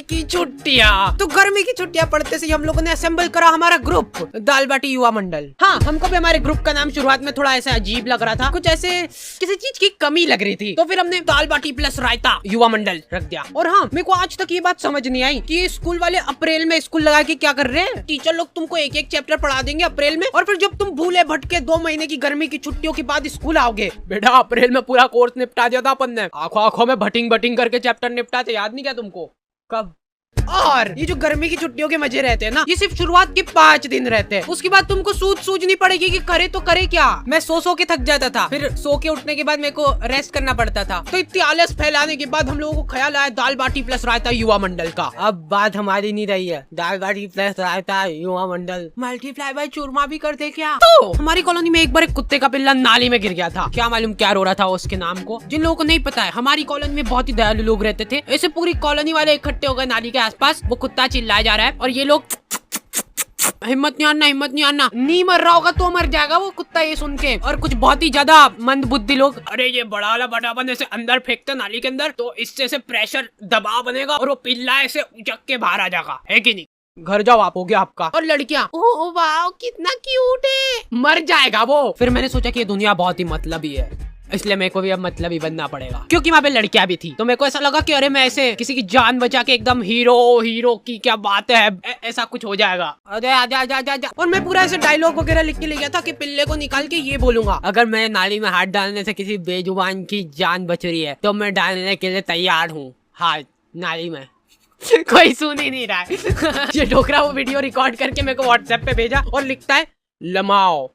की छुट्टियाँ। तो गर्मी की छुट्टियाँ पढ़ते से हम लोगों ने असेंबल करा हमारा ग्रुप, दाल बाटी युवा मंडल। हाँ, हमको भी हमारे ग्रुप का नाम शुरुआत में थोड़ा ऐसा अजीब लग रहा था, कुछ ऐसे किसी चीज की कमी लग रही थी, तो फिर हमने दाल बाटी प्लस रायता युवा मंडल रख दिया। और हाँ, मेरे को आज तक ये बात समझ नहीं आई कि स्कूल वाले अप्रैल में स्कूल लगा के क्या कर रहे हैं। टीचर लोग तुमको एक एक चैप्टर पढ़ा देंगे अप्रैल में, और फिर जब तुम भूले भटके 2 महीने की गर्मी की छुट्टियों के बाद स्कूल आओगे। बेटा, अप्रैल में पूरा कोर्स निपटा दिया था अपन ने, आंखों आंखों में भटिंग भटिंग करके चैप्टर निपटाते, याद नहीं क्या तुमको? कब? और ये जो गर्मी की छुट्टियों के मजे रहते हैं ना, ये सिर्फ शुरुआत के 5 दिन रहते हैं। उसके बाद तुमको सूझनी पड़ेगी कि करे तो करे क्या। मैं सो के थक जाता था, फिर सो के उठने के बाद मेरे को रेस्ट करना पड़ता था। तो इतनी आलस फैलाने के बाद हम लोगों को ख्याल आया दाल बाटी प्लस रायता युवा मंडल का। अब बात हमारी नहीं रही है, दाल बाटी प्लस रायता युवा मंडल मल्टीप्लाई बाय चूरमा भी कर दे क्या? तो हमारी कॉलोनी में एक बार एक कुत्ते का पिल्ला नाली में गिर गया था। क्या मालूम क्या रो रहा था उसके नाम को। जिन लोगों को नहीं पता है, हमारी कॉलोनी में बहुत ही दयालु लोग रहते थे। ऐसे पूरी कॉलोनी वाले इकट्ठे हो गए नाली के आसपास, वो कुत्ता चिल्लाया जा रहा है और ये लोग हिम्मत नहीं आना, नहीं मर रहा होगा तो मर जाएगा वो कुत्ता ये सुन के। और कुछ बहुत ही ज्यादा मंद बुद्धि लोग, अरे ये बड़ा वाला बटाबन ऐसे अंदर फेंकते नाली के अंदर तो इससे से प्रेशर दबाव बनेगा और वो पिल्ला ऐसे उचक के बाहर आ जाएगा, है कि नहीं? घर जाओ आप, हो गया आपका। और लड़कियां, ओह वाह कितना क्यूट है, मर जाएगा वो। फिर मैंने सोचा कि ये दुनिया बहुत ही मतलबी है, इसलिए मेरे को भी अब मतलब ही बनना पड़ेगा, क्योंकि वहाँ पे लड़कियां भी थी। तो मेरे को ऐसा लगा कि अरे मैं ऐसे किसी की जान बचा के एकदम हीरो की क्या बात है, ऐसा कुछ हो जाएगा। अरे आजा। और मैं पूरा ऐसे डायलॉग वगैरह लिख के ले गया था कि पिल्ले को निकाल के ये बोलूंगा, अगर मैं नाली में हाथ डालने से किसी बेजुबान की जान बच रही है तो मैं डालने के लिए तैयार हूँ हाथ नाली में। कोई सुन ही नहीं रहा है। ये डोकरा वो वीडियो रिकॉर्ड करके मेरे को व्हाट्सएप पे भेजा और लिखता है लमाओ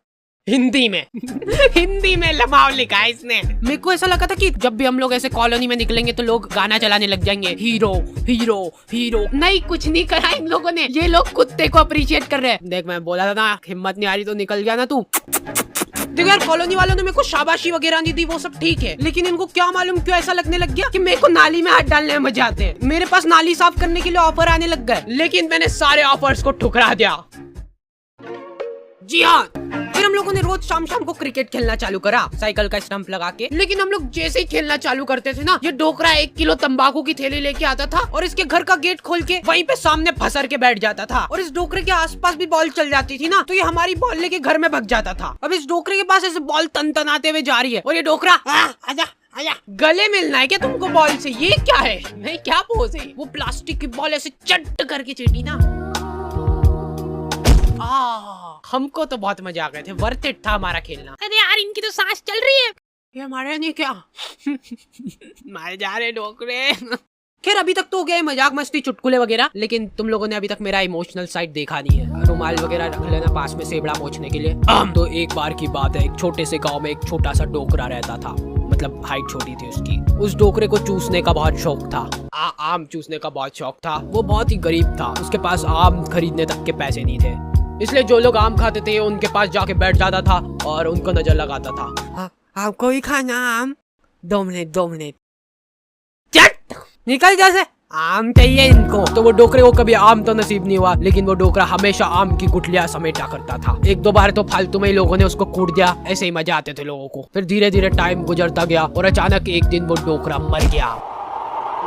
हिंदी में लमाओ लिखा है इसने। मेरे को ऐसा लगा था कि जब भी हम लोग ऐसे कॉलोनी में निकलेंगे तो लोग गाना चलाने लग जाएंगे, हीरो। नहीं, कुछ नहीं करा इन लोगों ने, ये लोग कुत्ते को अप्रिशिएट कर रहे हैं। देख, मैं बोला था ना, हिम्मत नहीं आ रही तो निकल गया ना तू। देखो यार, कॉलोनी वालों ने मेरे को शाबाशी वगैरह नहीं दी, वो सब ठीक है, लेकिन इनको क्या मालूम क्यों ऐसा लगने लग गया कि मेरे को नाली में हाथ डालने में मजा आते हैं। मेरे पास नाली साफ करने के लिए ऑफर आने लग गए, लेकिन मैंने सारे ऑफर्स को ठुकरा दिया। जी हाँ, फिर हम लोगों ने रोज शाम को क्रिकेट खेलना चालू करा, साइकिल का स्टंप लगा के। लेकिन हम लोग जैसे ही खेलना चालू करते थे ना, ये डोकरा 1 किलो तंबाकू की थैली लेके आता था और इसके घर का गेट खोल के वहीं पे सामने फंसर के बैठ जाता था। और इस डोकरे के आसपास भी बॉल चल जाती थी ना, तो ये हमारी बॉल लेके घर में भाग जाता था। अब इस डोकरे के पास ऐसे बॉल तन-तनाते हुए जा रही है और ये डोकरा आजा गले मिलना है क्या तुमको बॉल से? ये क्या है, नहीं क्या पोज है? वो प्लास्टिक की बॉल ऐसे चट करके चीटी ना। हमको तो बहुत मजा आ गए थे, वर्थ इट था हमारा खेलना। अरे यार, इनकी तो सांस चल रही है, ये हमारे नहीं क्या? मारे जा रहे डोकरे। खैर, अभी तक तो हो गया मजाक मस्ती चुटकुले वगैरह, लेकिन तुम लोगों ने अभी तक मेरा इमोशनल साइड देखा नहीं है। रुमाल वगैरह रख लेना पास में सेबड़ा पोंछने के लिए। तो एक बार की बात है, एक छोटे से गांव में एक छोटा सा डोकरा रहता था, मतलब हाइट छोटी थी उसकी। उस डोकरे को चूसने का बहुत शौक था, आम चूसने का बहुत शौक था। वो बहुत ही गरीब था, उसके पास आम खरीदने तक के पैसे नहीं थे, इसलिए जो लोग आम खाते थे उनके पास जाके बैठ जाता था और उनको नजर लगाता था। आपको ही खाना आम? 2 मिनट चट निकल जैसे, आम चाहिए इनको। तो वो डोकरे को कभी आम तो नसीब नहीं हुआ, लेकिन वो डोकरा हमेशा आम की गुठलियां समेटा करता था। 1-2 बार तो फालतू में ही लोगों ने उसको कूट दिया, ऐसे ही मजा आते थे लोगों को। फिर धीरे धीरे टाइम गुजरता गया और अचानक एक दिन वो डोकरा मर गया।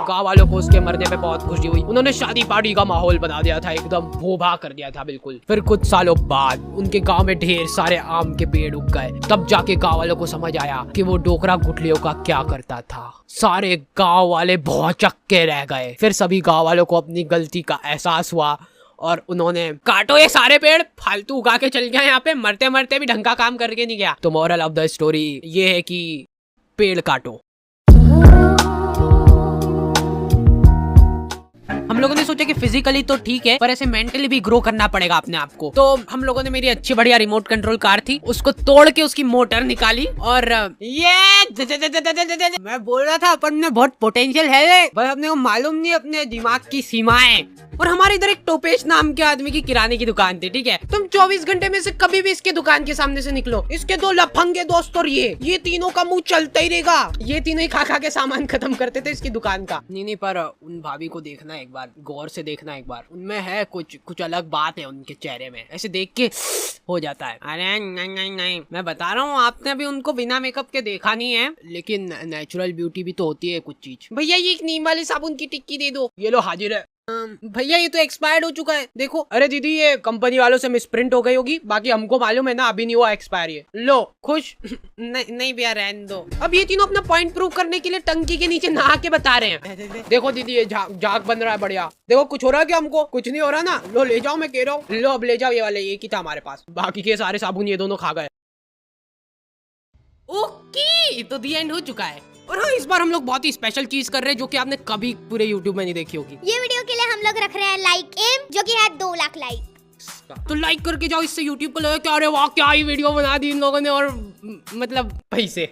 गाँव वालों को उसके मरने पे बहुत खुशी हुई, उन्होंने शादी पार्टी का माहौल बना दिया था, एकदम भूभा कर दिया था बिल्कुल। फिर कुछ सालों बाद उनके गांव में ढेर सारे आम के पेड़ उग गए, तब जाके गाँव वालों को समझ आया कि वो डोकरा गुठलियों का क्या करता था। सारे गाँव वाले भौचक्के के रह गए। फिर सभी गाँव वालों को अपनी गलती का एहसास हुआ और उन्होंने काटो ये सारे पेड़, फालतू उगा के चल गया यहाँ पे, मरते मरते भी ढंग का काम करके नहीं गया। तो मोरल ऑफ द स्टोरी ये है कि पेड़ काटो। हम लोगों ने सोचा कि फिजिकली तो ठीक है, पर ऐसे मेंटली भी ग्रो करना पड़ेगा अपने आप को। तो हम लोगों ने मेरी अच्छी बढ़िया रिमोट कंट्रोल कार थी, उसको तोड़ के उसकी मोटर निकाली और ये मैं बोल रहा था अपन में बहुत पोटेंशियल है, बस अपने को मालूम नहीं अपने दिमाग की सीमाएं। और हमारे इधर एक टोपेश नाम के आदमी की किराने की दुकान थी, ठीक है। तुम 24 घंटे में से कभी भी इसके दुकान के सामने से निकलो, इसके 2 लफंगे दोस्त और ये तीनों का मुंह चलता ही रहेगा। ये तीनों ही खा के सामान खत्म करते थे इसकी दुकान का। नहीं, पर उन भाभी को देखना एक बार, गौर से देखना एक बार, उनमें है कुछ अलग बात है उनके चेहरे में, ऐसे देख के हो जाता है। अरे नहीं, मैं बता रहा हूँ, आपने अभी उनको बिना मेकअप के देखा नहीं है, लेकिन नेचुरल ब्यूटी भी तो होती है कुछ चीज। भैया ये एक नीम वाले साबुन की टिक्की दे दो। ये लो हाजिर है। भैया ये तो एक्सपायर्ड हो चुका है, देखो। अरे दीदी ये कंपनी वालों से मिसप्रिंट हो गई होगी, बाकी हमको मालूम है ना अभी नहीं हुआ एक्सपायर ये। लो खुश? नहीं भैया रहने दो। अब ये तीनों अपना पॉइंट प्रूव करने के लिए टंकी के नीचे नहा के बता रहे हैं। देखो दीदी ये झाग बन रहा है बढ़िया। देखो कुछ हो रहा है क्या? हमको कुछ नहीं हो रहा ना। लो ले जाओ, मैं कह रहा हूँ। लो अब ले जाओ, ये वाले एक ही था हमारे पास, बाकी के सारे साबुन ये दोनों खा गए। ओके तो दी एंड हो चुका है। और हाँ, इस बार हम लोग बहुत ही स्पेशल चीज कर रहे हैं जो कि आपने कभी पूरे YouTube में नहीं देखी होगी। ये वीडियो के लिए हम लोग रख रहे हैं लाइक एम, जो कि है 2 लाख लाइक। तो लाइक करके जाओ, इससे YouTube को लगे क्या अरे वाह क्या ही वीडियो बना दी इन लोगों ने, और मतलब पैसे